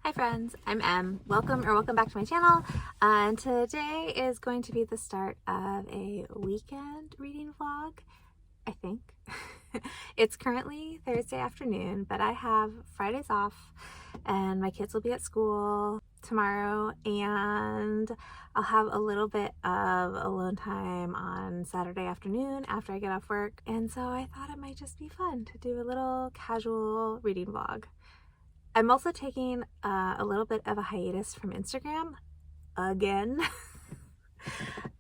Hi friends, I'm Em. Welcome back to my channel. And today is going to be the start of a weekend reading vlog, I think. It's currently Thursday afternoon, but I have Fridays off and my kids will be at school tomorrow, and I'll have a little bit of alone time on Saturday afternoon after I get off work. And so I thought it might just be fun to do a little casual reading vlog. I'm also taking a little bit of a hiatus from Instagram again.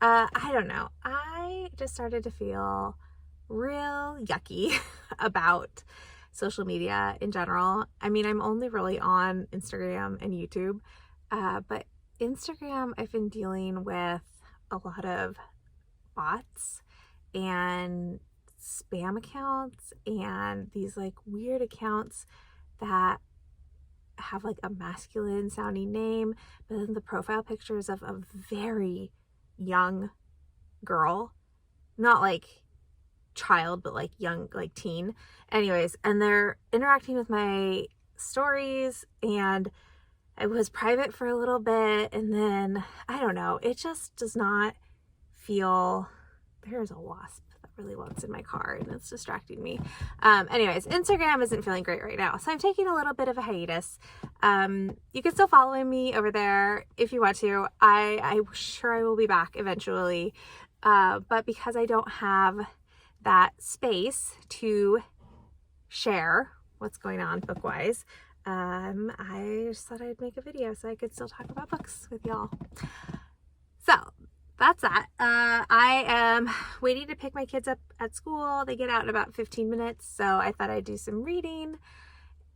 I don't know. I just started to feel real yucky about social media in general. I mean, I'm only really on Instagram and YouTube, but Instagram, I've been dealing with a lot of bots and spam accounts and these like weird accounts that have like a masculine sounding name, but then the profile pictures of a very young girl, not like child, but like young, like teen. Anyways, and they're interacting with my stories, and it was private for a little bit, and then I don't know, it just does not feel. There's a wasp that really wants in my car and it's distracting me. Anyways, Instagram isn't feeling great right now, so I'm taking a little bit of a hiatus. You can still follow me over there if you want to. I'm sure I will be back eventually, but because I don't have that space to share what's going on book-wise, I just thought I'd make a video so I could still talk about books with y'all. So that's that. I am waiting to pick my kids up at school. They get out in about 15 minutes, so I thought I'd do some reading.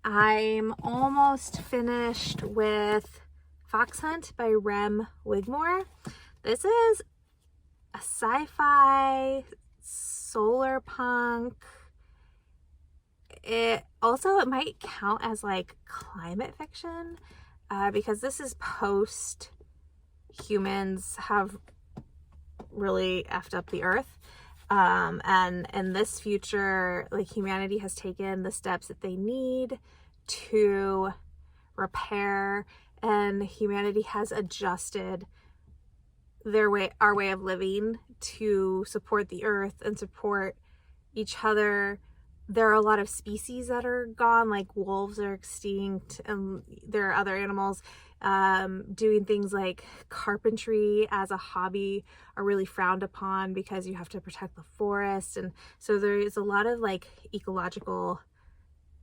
I'm almost finished with Fox Hunt by Rem Wigmore. This is a sci-fi solar punk. It might count as like climate fiction, because this is post humans have really effed up the earth, and in this future, like, humanity has taken the steps that they need to repair, and humanity has adjusted our way of living to support the earth and support each other. There are a lot of species that are gone, like wolves are extinct, and there are other animals doing things like carpentry as a hobby are really frowned upon because you have to protect the forest. And so there is a lot of like ecological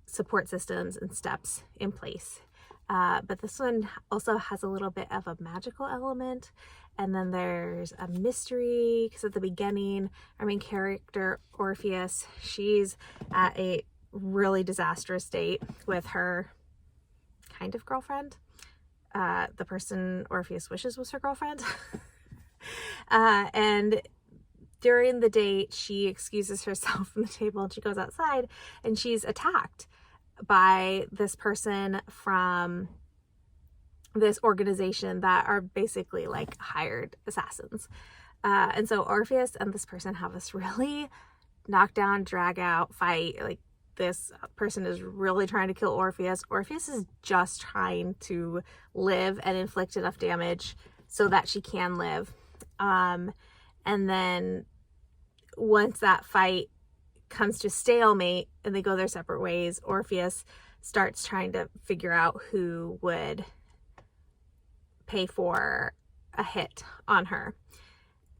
support systems and steps in place. But this one also has a little bit of a magical element. And then there's a mystery, because at the beginning, our main character, Orpheus, she's at a really disastrous date with her kind of girlfriend. The person Orpheus wishes was her girlfriend. And during the date, she excuses herself from the table and she goes outside, and she's attacked by this person from this organization that are basically like hired assassins. And so Orpheus and this person have this really knockdown, drag out fight. Like, this person is really trying to kill Orpheus. Orpheus is just trying to live and inflict enough damage so that she can live. And then once that fight comes to stalemate and they go their separate ways, Orpheus starts trying to figure out who would pay for a hit on her.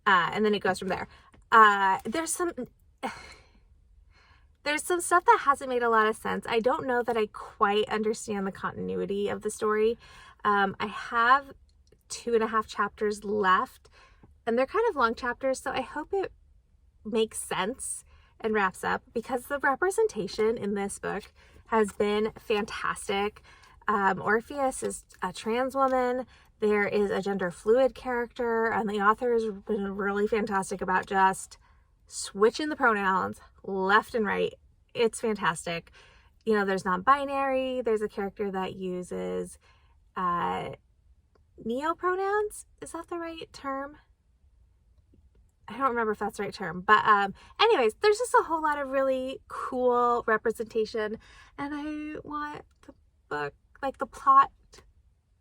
And then it goes from there. There's some stuff that hasn't made a lot of sense. I don't know that I quite understand the continuity of the story. I have 2.5 chapters left, and they're kind of long chapters, so I hope it makes sense and wraps up, because the representation in this book has been fantastic. Orpheus is a trans woman. There is a gender fluid character, and the author has been really fantastic about just switching the pronouns left and right. It's fantastic. You know, there's non-binary. There's a character that uses neo-pronouns. Is that the right term? I don't remember if that's the right term, but anyways, there's just a whole lot of really cool representation, and I want the book, like the plot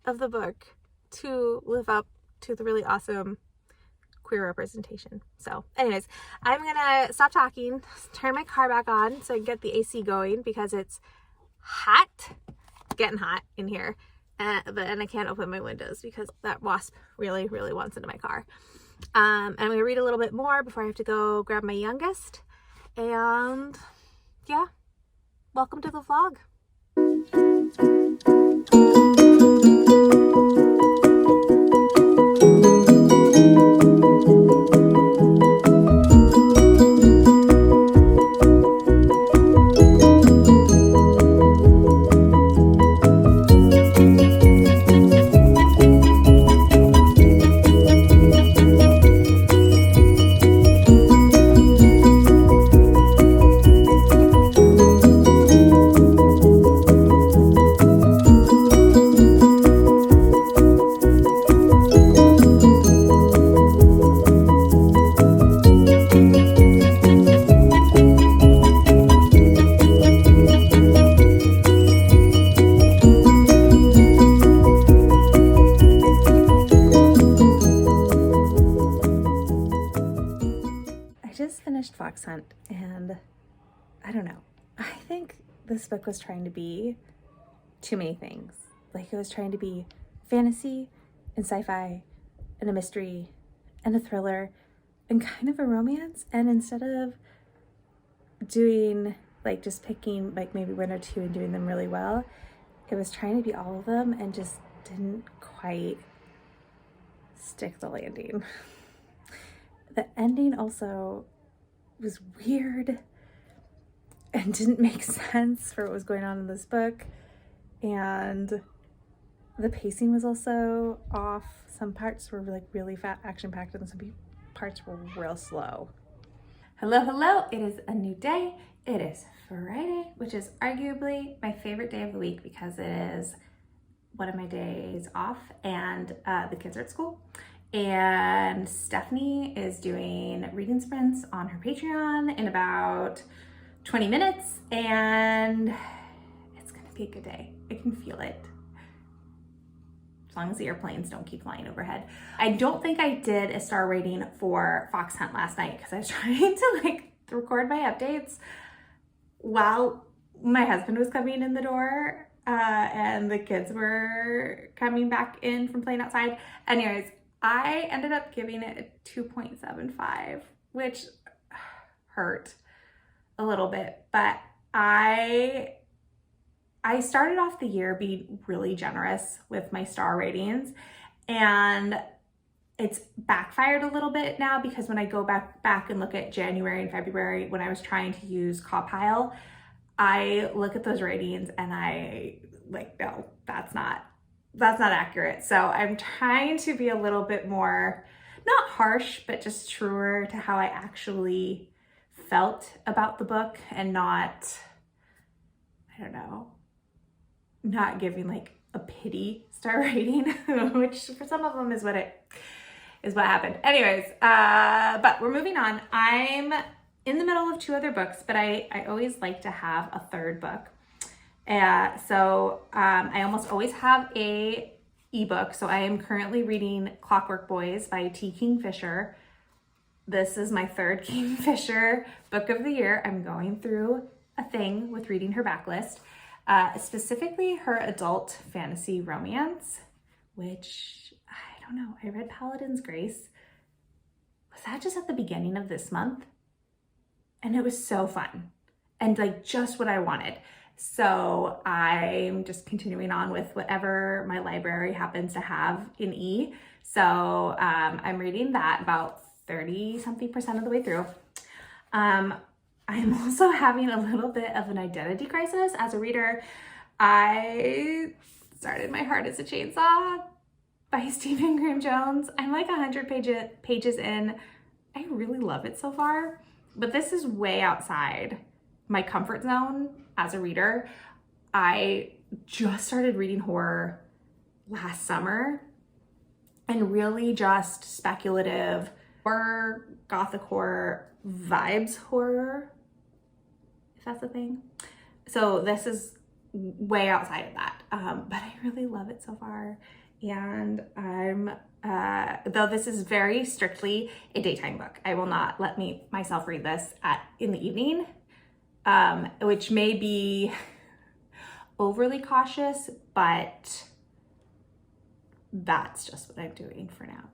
of the book to live up to the really awesome queer representation. So anyways, I'm gonna stop talking, turn my car back on so I can get the AC going because it's hot, getting hot in here. And I can't open my windows because that wasp really, really wants into my car. I'm gonna read a little bit more before I have to go grab my youngest. And yeah, welcome to the vlog. Fox Hunt, and I don't know, I think this book was trying to be too many things. Like, it was trying to be fantasy and sci-fi and a mystery and a thriller and kind of a romance, and instead of doing like just picking like maybe one or two and doing them really well, it was trying to be all of them and just didn't quite stick the landing. The ending also was weird and didn't make sense for what was going on in this book, and the pacing was also off. Some parts were like really action-packed and some parts were real slow. Hello, it is a new day. It is Friday, which is arguably my favorite day of the week because it is one of my days off and the kids are at school. And Stephanie is doing reading sprints on her Patreon in about 20 minutes, and it's gonna be a good day. I can feel it. As long as the airplanes don't keep flying overhead. I don't think I did a star rating for Fox Hunt last night because I was trying to like record my updates while my husband was coming in the door and the kids were coming back in from playing outside. Anyways, I ended up giving it a 2.75, which hurt a little bit, but I started off the year being really generous with my star ratings, and it's backfired a little bit now because when I go back and look at January and February when I was trying to use Cawpile, I look at those ratings and I like, no, that's not accurate. So I'm trying to be a little bit more, not harsh, but just truer to how I actually felt about the book and not, I don't know, not giving like a pity star rating, which for some of them is what happened. Anyways, but we're moving on. I'm in the middle of 2 other books, but I always like to have a third book. So I almost always have a ebook. So I am currently reading Clockwork Boys by T. Kingfisher. This is my 3rd Kingfisher book of the year. I'm going through a thing with reading her backlist, specifically her adult fantasy romance, which I don't know. I read Paladin's Grace. Was that just at the beginning of this month? And it was so fun and like just what I wanted. So I'm just continuing on with whatever my library happens to have in E. So I'm reading that about 30-something% of the way through. I'm also having a little bit of an identity crisis as a reader. I started My Heart is a Chainsaw by Stephen Graham Jones. I'm like 100 pages in. I really love it so far, but this is way outside my comfort zone as a reader. I just started reading horror last summer, and really just speculative horror, gothic horror, vibes horror, if that's a thing. So this is way outside of that. But I really love it so far. And I'm, though this is very strictly a daytime book, I will not let myself read this in the evening, which may be overly cautious, but that's just what I'm doing for now.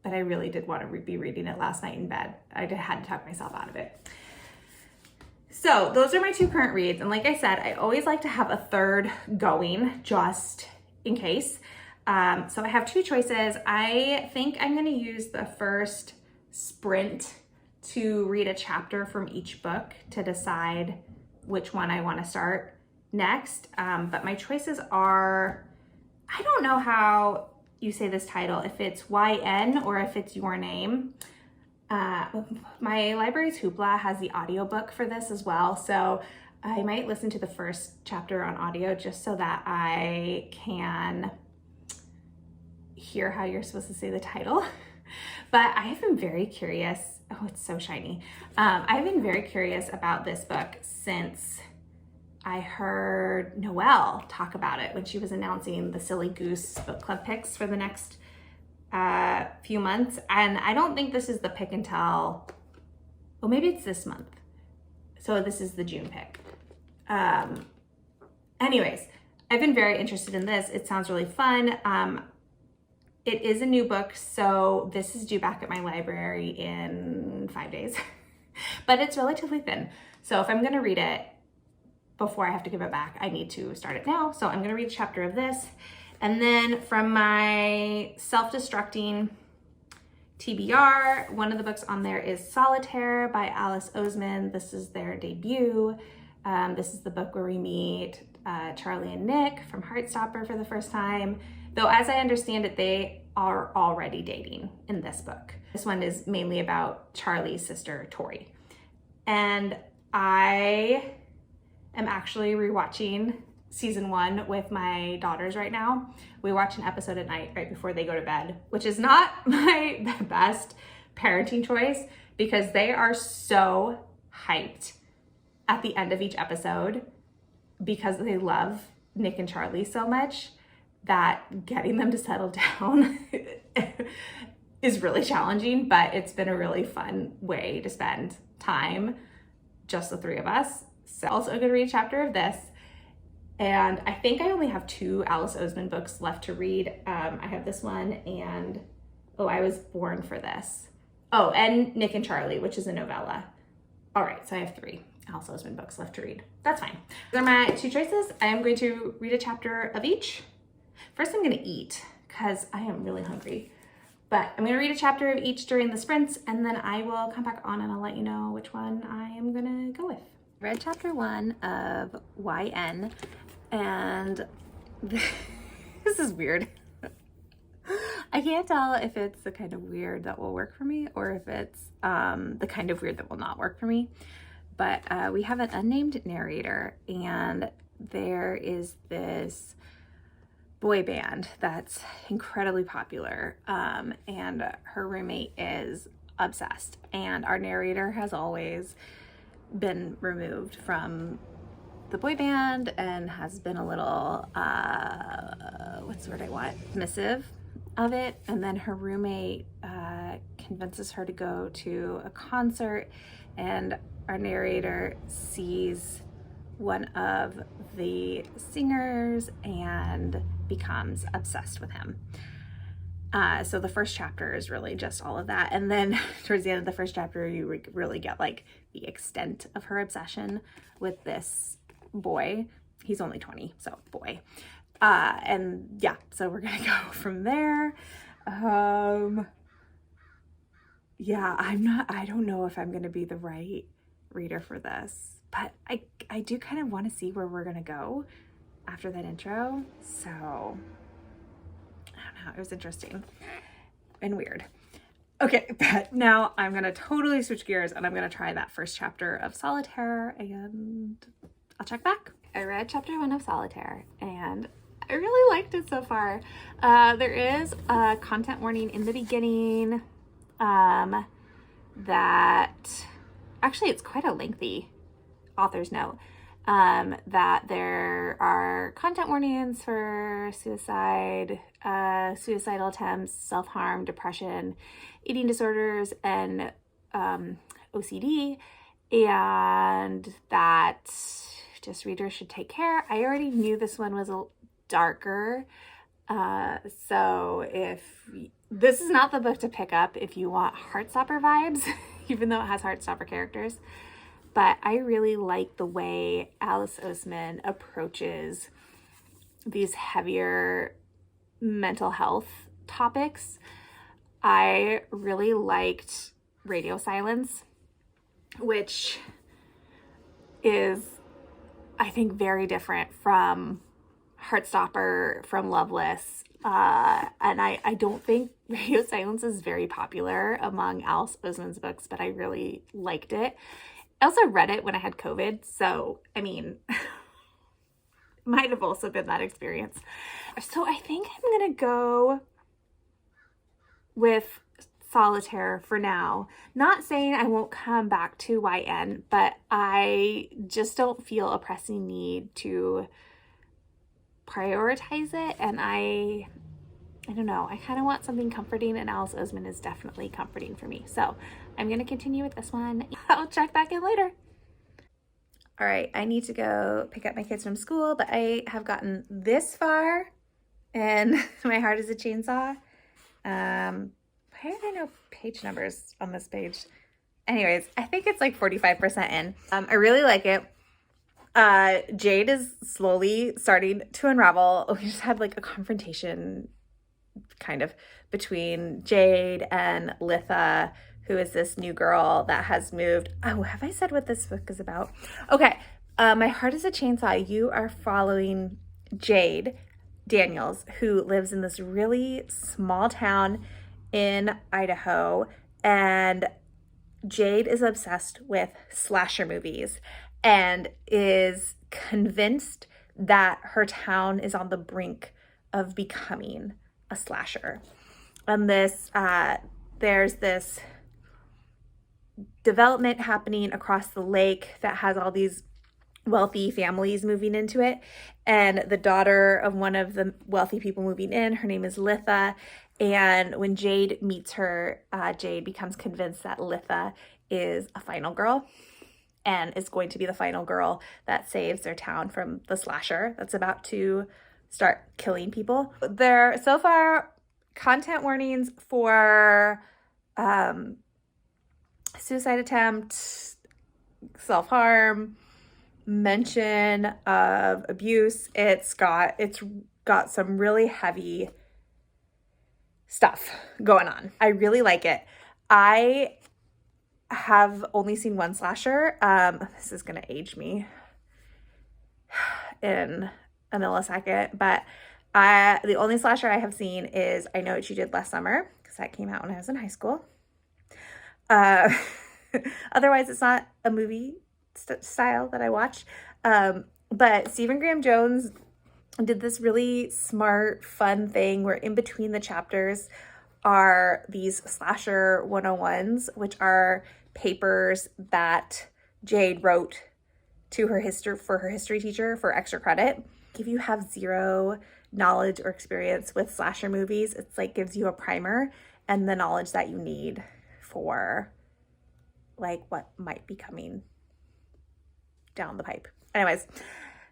But I really did want to be reading it last night in bed. I had to talk myself out of it. So those are my 2 current reads. And like I said, I always like to have a third going just in case. So I have 2 choices. I think I'm going to use the first sprint to read a chapter from each book to decide which one I want to start next. But my choices are, I don't know how you say this title, if it's YN or if it's your name. My library's Hoopla has the audiobook for this as well, so I might listen to the first chapter on audio just so that I can hear how you're supposed to say the title. But I have been very curious. Oh, it's so shiny. I've been very curious about this book since I heard Noelle talk about it when she was announcing the Silly Goose book club picks for the next few months. And I don't think this is the pick until, well, maybe it's this month. So this is the June pick. Anyways, I've been very interested in this. It sounds really fun. It is a new book, so this is due back at my library in 5 days, but it's relatively thin. So if I'm gonna read it before I have to give it back, I need to start it now. So I'm gonna read a chapter of this. And then from my self-destructing TBR, one of the books on there is Solitaire by Alice Oseman. This is their debut. This is the book where we meet Charlie and Nick from Heartstopper for the first time. Though as I understand it, they are already dating in this book. This one is mainly about Charlie's sister, Tori. And I am actually rewatching season 1 with my daughters right now. We watch an episode at night right before they go to bed, which is not my best parenting choice because they are so hyped at the end of each episode because they love Nick and Charlie so much that getting them to settle down is really challenging, but it's been a really fun way to spend time, just the 3 of us. So also I'm gonna read a chapter of this. And I think I only have 2 Alice Oseman books left to read. I have this one and, oh, I Was Born for This. Oh, and Nick and Charlie, which is a novella. All right, so I have 3 Alice Oseman books left to read. That's fine. Those are my 2 choices. I am going to read a chapter of each. First, I'm gonna eat because I am really hungry. But I'm gonna read a chapter of each during the sprints and then I will come back on and I'll let you know which one I am gonna go with. Read chapter 1 of YN and this is weird. I can't tell if it's the kind of weird that will work for me or if it's the kind of weird that will not work for me. But we have an unnamed narrator and there is this boy band that's incredibly popular and her roommate is obsessed, and our narrator has always been removed from the boy band and has been a little what's the word I want, dismissive of it. And then her roommate convinces her to go to a concert and our narrator sees one of the singers and becomes obsessed with him. So the first chapter is really just all of that. And then towards the end of the first chapter, you really get like the extent of her obsession with this boy. He's only 20, so boy. And yeah, so we're gonna go from there. Yeah, I don't know if I'm gonna be the right reader for this, but I do kind of want to see where we're gonna go after that intro. So I don't know, it was interesting and weird. Okay, but now I'm gonna totally switch gears and I'm gonna try that first chapter of Solitaire and I'll check back. I read chapter 1 of Solitaire and I really liked it so far. There is a content warning in the beginning that actually it's quite a lengthy author's note. that there are content warnings for suicide, suicidal attempts, self-harm, depression, eating disorders, and OCD, and that just readers should take care. I already knew this one was a darker, so if this is not the book to pick up if you want Heartstopper vibes, even though it has Heartstopper characters. But I really like the way Alice Oseman approaches these heavier mental health topics. I really liked Radio Silence, which is, I think, very different from Heartstopper, from Loveless. And I don't think Radio Silence is very popular among Alice Oseman's books, but I really liked it. I also read it when I had COVID, so, I mean, might have also been that experience. So I think I'm going to go with Solitaire for now. Not saying I won't come back to YN, but I just don't feel a pressing need to prioritize it, and I don't know, I kind of want something comforting, and Alice Oseman is definitely comforting for me. So I'm going to continue with this one. I'll check back in later. All right, I need to go pick up my kids from school, but I have gotten this far, and My Heart is a Chainsaw. Why are there no page numbers on this page? Anyways, I think it's like 45% in. I really like it. Jade is slowly starting to unravel. We just had like a confrontation kind of between Jade and Litha, who is this new girl that has moved. Oh, have I said what this book is about? Okay. My Heart is a Chainsaw. You are following Jade Daniels, who lives in this really small town in Idaho, and Jade is obsessed with slasher movies and is convinced that her town is on the brink of becoming a slasher. And there's this development happening across the lake that has all these wealthy families moving into it, and the daughter of one of the wealthy people moving in, her name is Litha, and when Jade meets her, Jade becomes convinced that Litha is a final girl and is going to be the final girl that saves their town from the slasher that's about to start killing people. There, so far, content warnings for suicide attempt, self-harm, mention of abuse. It's got some really heavy stuff going on. I really like it. I have only seen one slasher. This is gonna age me in a millisecond, but the only slasher I have seen is I Know What You Did Last Summer, because that came out when I was in high school. Otherwise, it's not a movie style that I watch. But Stephen Graham Jones did this really smart, fun thing where in between the chapters are these slasher 101s, which are papers that Jade wrote to her history teacher for extra credit. If you have zero knowledge or experience with slasher movies, it's like gives you a primer and the knowledge that you need for like what might be coming down the pipe. Anyways,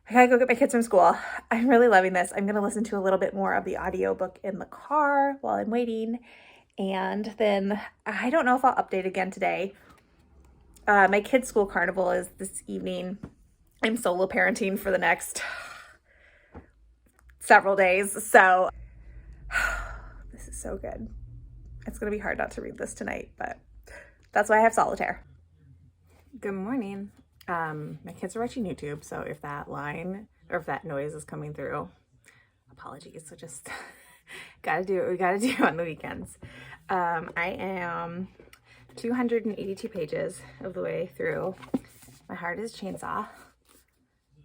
I gotta go get my kids from school. I'm really loving this. I'm gonna listen to a little bit more of the audiobook in the car while I'm waiting. And then I don't know if I'll update again today. My kids' school carnival is this evening. I'm solo parenting for the next several days. So this is so good. It's gonna be hard not to read this tonight, but that's why I have Solitaire. Good morning. My kids are watching YouTube, so if that line or if that noise is coming through, apologies. So just gotta do what we gotta do on the weekends. I am 282 pages of the way through My Heart is a Chainsaw.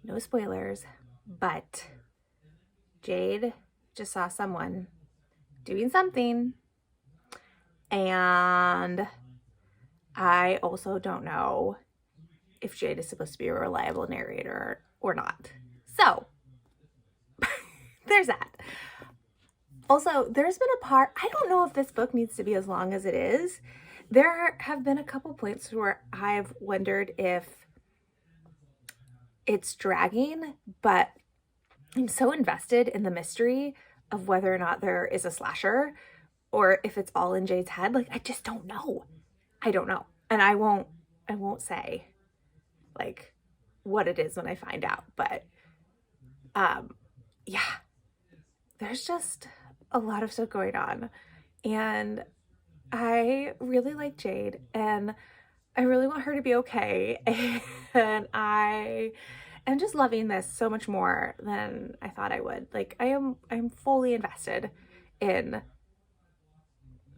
No spoilers, but Jade just saw someone doing something, and I also don't know if Jade is supposed to be a reliable narrator or not. So there's that. Also, there's been a part, I don't know if this book needs to be as long as it is. There have been a couple points where I've wondered if it's dragging, but I'm so invested in the mystery of whether or not there is a slasher or if it's all in Jade's head. Like, I just don't know. I don't know. And I won't say like what it is when I find out, but yeah, there's just a lot of stuff going on, and I really like Jade and I really want her to be okay, and I am just loving this so much more than I thought I would. Like, I'm fully invested in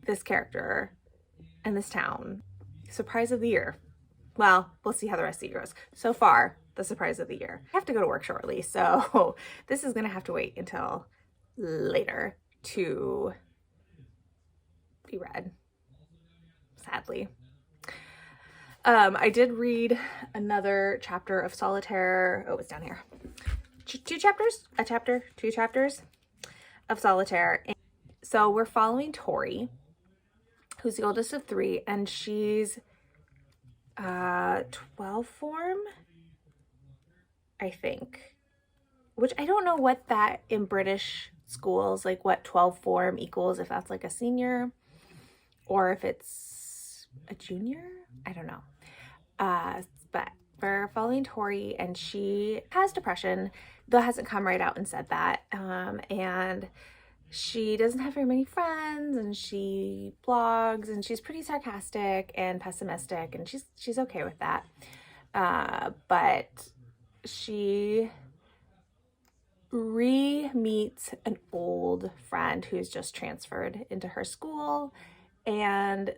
this character and this town. Surprise of the year. Well, we'll see how the rest of the year goes. So far, the surprise of the year. I have to go to work shortly, so this is gonna have to wait until later to be read, sadly. I did read another chapter of Solitaire. Oh, it's down here. Two chapters of Solitaire. So we're following Tori, who's the oldest of three, and she's 12 form, I think, which I don't know what that in British schools, like what 12 form equals, if that's like a senior or if it's a junior, I don't know. But we're following Tori, and she has depression, though hasn't come right out and said that. And she doesn't have very many friends, and she blogs, and she's pretty sarcastic and pessimistic, and she's okay with that. But she re-meets an old friend who's just transferred into her school, and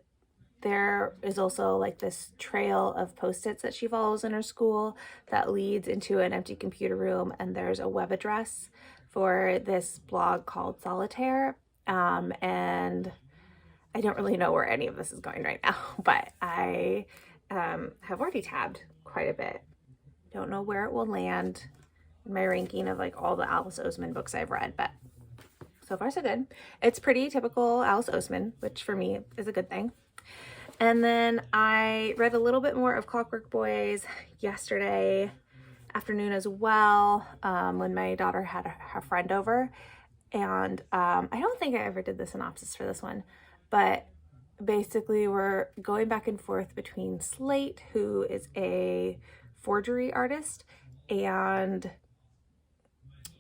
there is also like this trail of post-its that she follows in her school that leads into an empty computer room, and there's a web address for this blog called Solitaire, and I don't really know where any of this is going right now, but I have already tabbed quite a bit. Don't know where it will land in my ranking of like all the Alice Oseman books I've read, but so far so good. It's pretty typical Alice Oseman, which for me is a good thing. And then I read a little bit more of Clockwork Boys yesterday afternoon as well, when my daughter had her friend over. And I don't think I ever did the synopsis for this one, but basically we're going back and forth between Slate, who is a forgery artist, and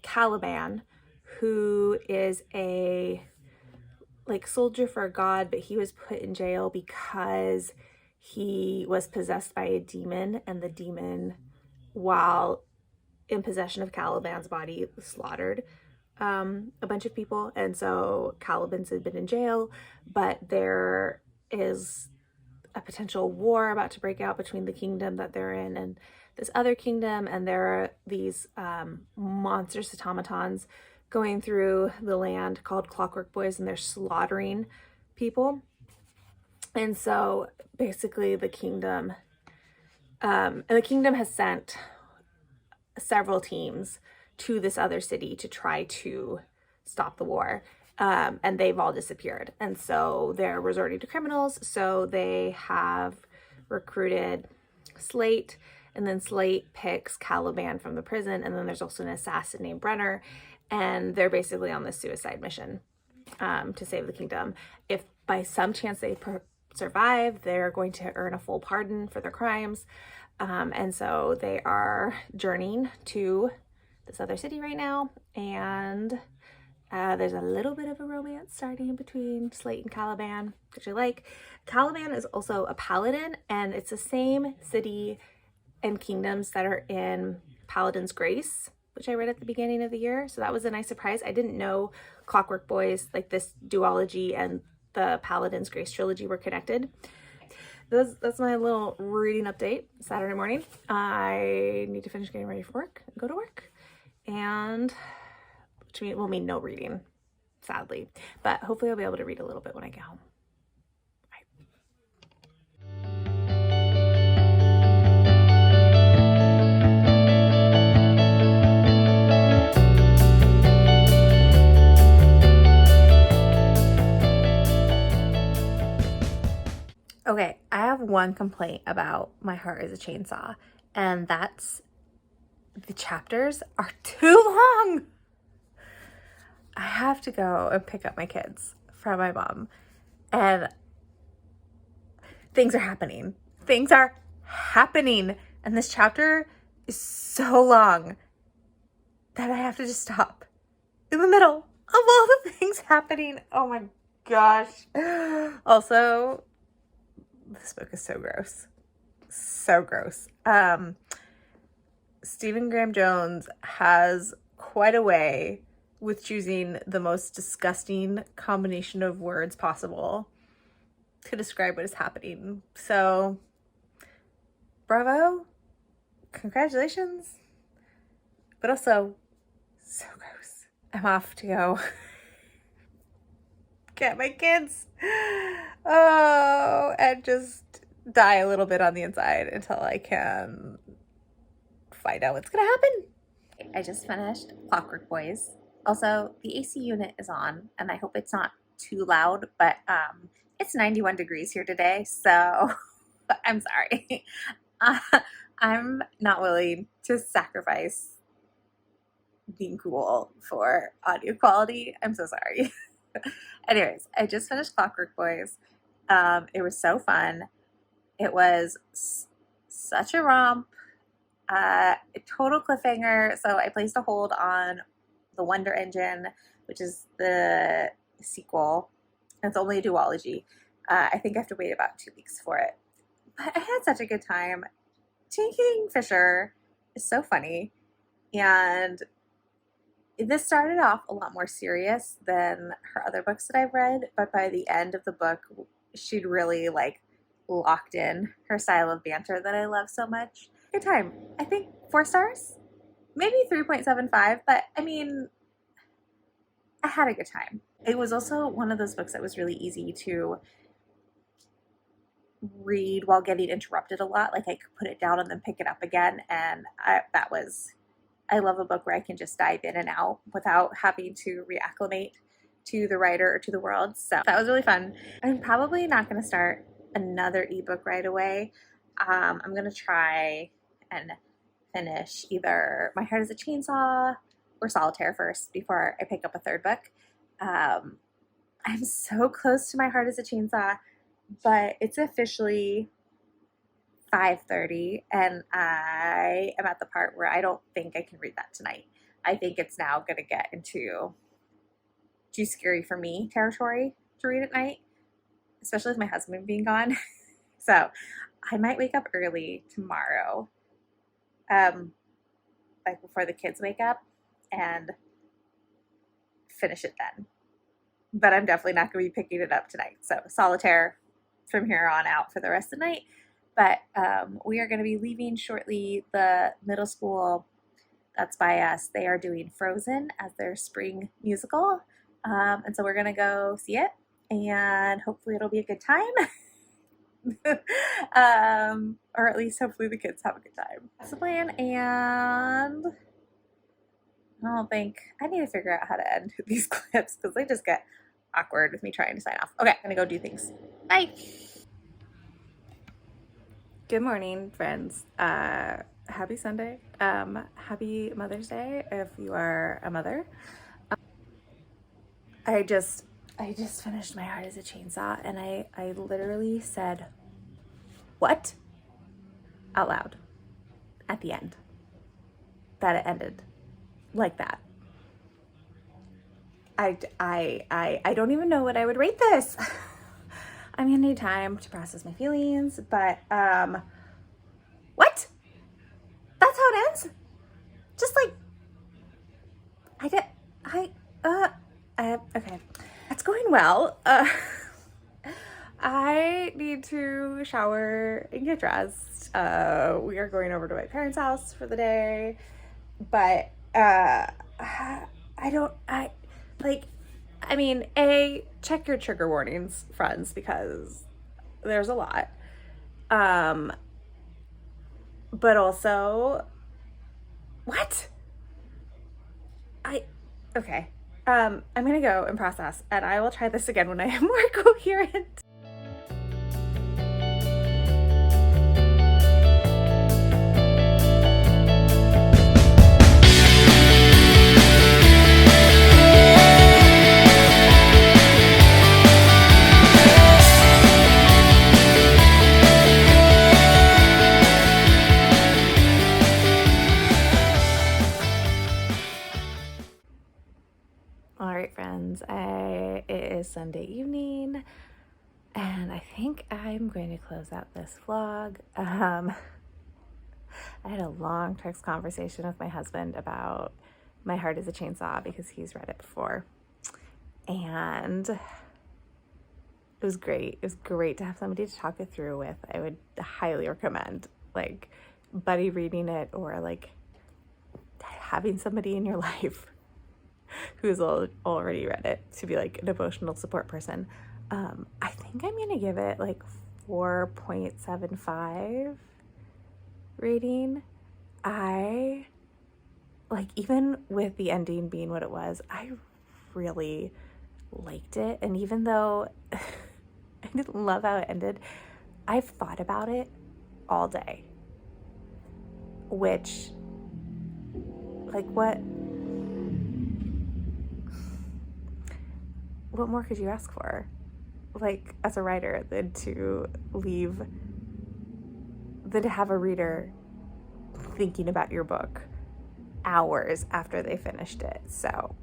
Caliban, who is a like soldier for God, but he was put in jail because he was possessed by a demon, and the demon, while in possession of Caliban's body, slaughtered a bunch of people. And so Caliban's had been in jail, but there is a potential war about to break out between the kingdom that they're in and this other kingdom, and there are these monstrous automatons going through the land called Clockwork Boys, and they're slaughtering people. And so basically the kingdom has sent several teams to this other city to try to stop the war, and they've all disappeared, and so they're resorting to criminals. So they have recruited Slate, and then Slate picks Caliban from the prison, and then there's also an assassin named Brenner, and they're basically on this suicide mission to save the kingdom. If by some chance they survive, they're going to earn a full pardon for their crimes, and so they are journeying to this other city right now, and there's a little bit of a romance starting between Slate and Caliban, which I like. Caliban is also a paladin, and it's the same city and kingdoms that are in Paladin's Grace, which I read at the beginning of the year. So that was a nice surprise. I didn't know Clockwork Boys, like this duology and the Paladin's Grace trilogy, were connected. That's my little reading update Saturday morning. I need to finish getting ready for work and go to work, and which will mean no reading, sadly, but hopefully I'll be able to read a little bit when I get home. Bye. one complaint about My Heart is a Chainsaw, and that's the chapters are too long. I have to go and pick up my kids from my mom, and things are happening. Things are happening, and this chapter is so long that I have to just stop in the middle of all the things happening. Oh my gosh. Also, this book is so gross. So gross. Stephen Graham Jones has quite a way with choosing the most disgusting combination of words possible to describe what is happening. So, bravo. Congratulations. But also, so gross. I'm off to go get my kids. Oh, and just die a little bit on the inside until I can find out what's gonna happen. I just finished Clockwork Boys. Also, the AC unit is on, and I hope it's not too loud, but it's 91 degrees here today, so I'm sorry. I'm not willing to sacrifice being cool for audio quality. I'm so sorry. Anyways, I just finished Clockwork Boys. It was so fun. It was such a romp. A total cliffhanger. So I placed a hold on The Wonder Engine, which is the sequel. It's only a duology. I think I have to wait about 2 weeks for it. But I had such a good time. J.K. Fisher is so funny. And this started off a lot more serious than her other books that I've read. But by the end of the book, she'd really locked in her style of banter that I love so much. Good time. I think 4 stars, maybe 3.75, but I mean, I had a good time. It was also one of those books that was really easy to read while getting interrupted a lot. Like I could put it down and then pick it up again, and I love a book where I can just dive in and out without having to reacclimate to the writer or to the world. So that was really fun. I'm probably not going to start another ebook right away. I'm going to try and finish either My Heart is a Chainsaw or Solitaire first before I pick up a third book. I'm so close to My Heart is a Chainsaw, but it's officially 5:30 and I am at the part where I don't think I can read that tonight. I think it's now going to get into too scary for me territory to read at night, especially with my husband being gone. So I might wake up early tomorrow, before the kids wake up, and finish it then. But I'm definitely not going to be picking it up tonight. So Solitaire from here on out for the rest of the night. But we are going to be leaving shortly. The middle school that's by us, they are doing Frozen as their spring musical. And so we're going to go see it, and hopefully it'll be a good time. Or at least hopefully the kids have a good time. That's the plan, and I need to figure out how to end these clips because they just get awkward with me trying to sign off. Okay, I'm gonna go do things. Bye. Good morning, friends. Happy Sunday. Happy Mother's Day if you are a mother. I just finished My Heart is a Chainsaw, and I literally said, "What?" out loud at the end. That it ended like that. I don't even know what I would rate this. I'm gonna need time to process my feelings, but what? That's how it ends? Just okay. It's going well. I need to shower and get dressed. We are going over to my parents' house for the day, but check your trigger warnings, friends, because there's a lot. But also, what? Okay. I'm gonna go and process, and I will try this again when I am more coherent. right, friends, it is Sunday evening, and I think I'm going to close out this vlog. I had a long text conversation with my husband about My Heart is a Chainsaw because he's read it before, and it was great. It was great to have somebody to talk it through with. I would highly recommend like buddy reading it, or like having somebody in your life who's already read it to be like an emotional support person. I think I'm gonna give it like 4.75 rating. I like, even with the ending being what it was, I really liked it. And even though I didn't love how it ended, I've thought about it all day, which, like, what more could you ask for, like, as a writer, than to have a reader thinking about your book hours after they finished it? So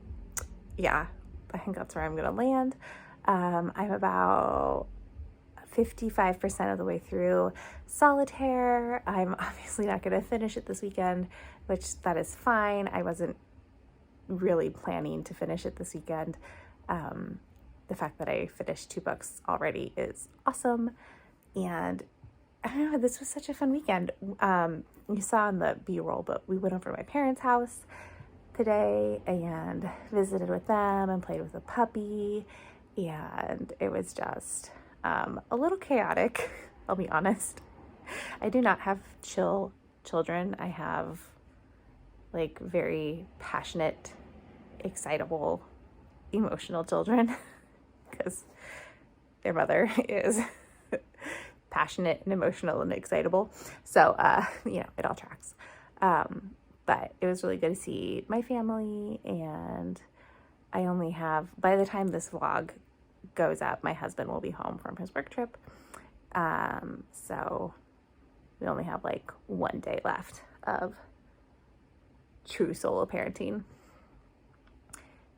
yeah, I think that's where I'm gonna land. I'm about 55% of the way through Solitaire. I'm obviously not gonna finish it this weekend, which that is fine. I wasn't really planning to finish it this weekend. The fact that I finished 2 books already is awesome. And I don't know, this was such a fun weekend. You saw in the B-roll, but we went over to my parents' house today and visited with them and played with a puppy. And it was just a little chaotic, I'll be honest. I do not have chill children. I have like very passionate, excitable, emotional children because their mother is passionate and emotional and excitable. So, it all tracks. But it was really good to see my family, and I only have, by the time this vlog goes up, my husband will be home from his work trip. So we only have like 1 day left of true solo parenting.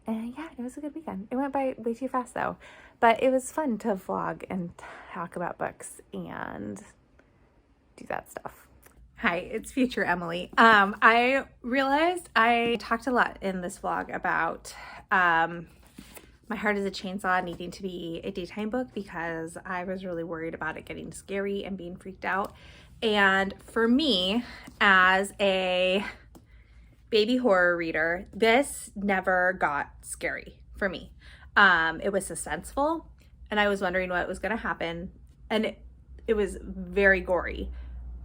And yeah, it was a good weekend. It went by way too fast though, but it was fun to vlog and talk about books and do that stuff. Hi, it's future Emily. I realized I talked a lot in this vlog about My Heart is a Chainsaw needing to be a daytime book because I was really worried about it getting scary and being freaked out. And for me, as a baby horror reader, this never got scary for me. It was suspenseful, and I was wondering what was going to happen, and it was very gory,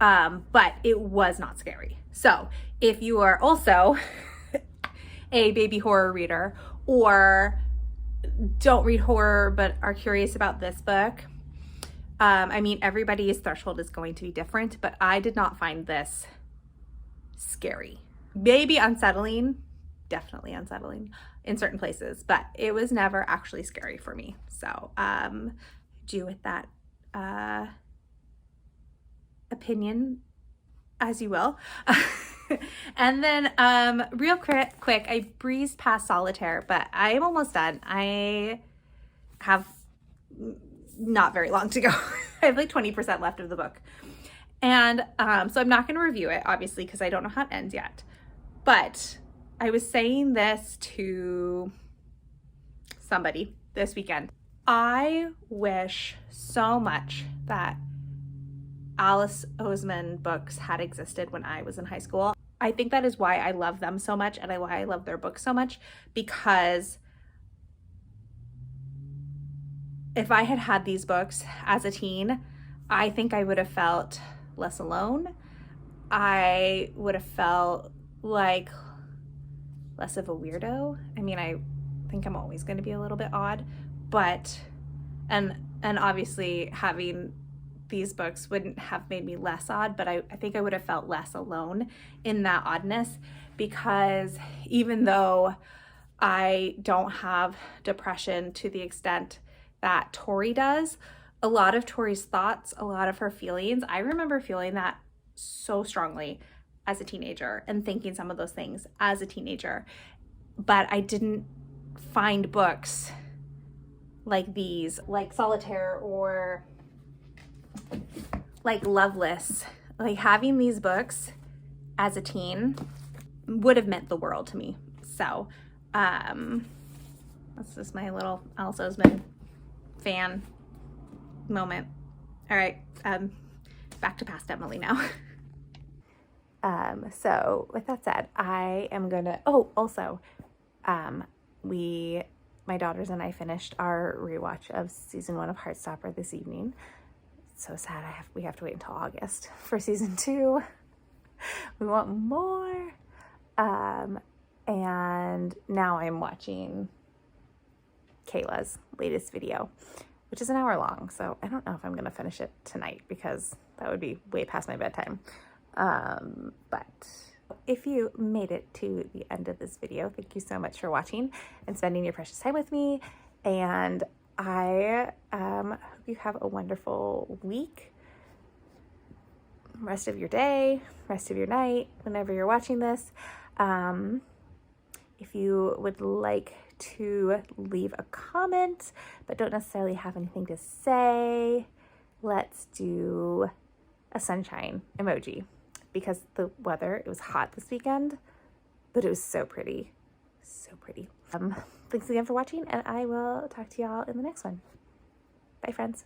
but it was not scary. So if you are also a baby horror reader, or don't read horror but are curious about this book, I mean, everybody's threshold is going to be different, but I did not find this scary. Maybe unsettling, definitely unsettling in certain places, but it was never actually scary for me. So do with that opinion as you will. And then real quick, I breezed past Solitaire, but I am almost done. I have not very long to go. I have like 20% left of the book. And so I'm not going to review it, obviously, because I don't know how it ends yet. But I was saying this to somebody this weekend. I wish so much that Alice Oseman books had existed when I was in high school. I think that is why I love them so much, and why I love their books so much, because if I had had these books as a teen, I think I would have felt less alone. I would have felt like less of a weirdo. I mean, I think I'm always going to be a little bit odd, but and obviously having these books wouldn't have made me less odd, but I think I would have felt less alone in that oddness, because even though I don't have depression to the extent that Tori does, a lot of Tori's thoughts, a lot of her feelings, I remember feeling that so strongly as a teenager and thinking some of those things as a teenager, but I didn't find books like these, like Solitaire or like Loveless. Like having these books as a teen would have meant the world to me. So that's just my little Alice Oseman fan moment. All right, back to Past Emily now. So with that said, I am gonna, also, my daughters and I finished our rewatch of season 1 of Heartstopper this evening. So sad we have to wait until August for season 2. We want more. And now I'm watching Kayla's latest video, which is an hour long. So I don't know if I'm going to finish it tonight because that would be way past my bedtime. But if you made it to the end of this video, thank you so much for watching and spending your precious time with me. And I hope you have a wonderful week, rest of your day, rest of your night, whenever you're watching this. If you would like to leave a comment but don't necessarily have anything to say, let's do a sunshine emoji, because the weather, it was hot this weekend, but it was so pretty, so pretty. Thanks again for watching, and I will talk to y'all in the next one. Bye, friends.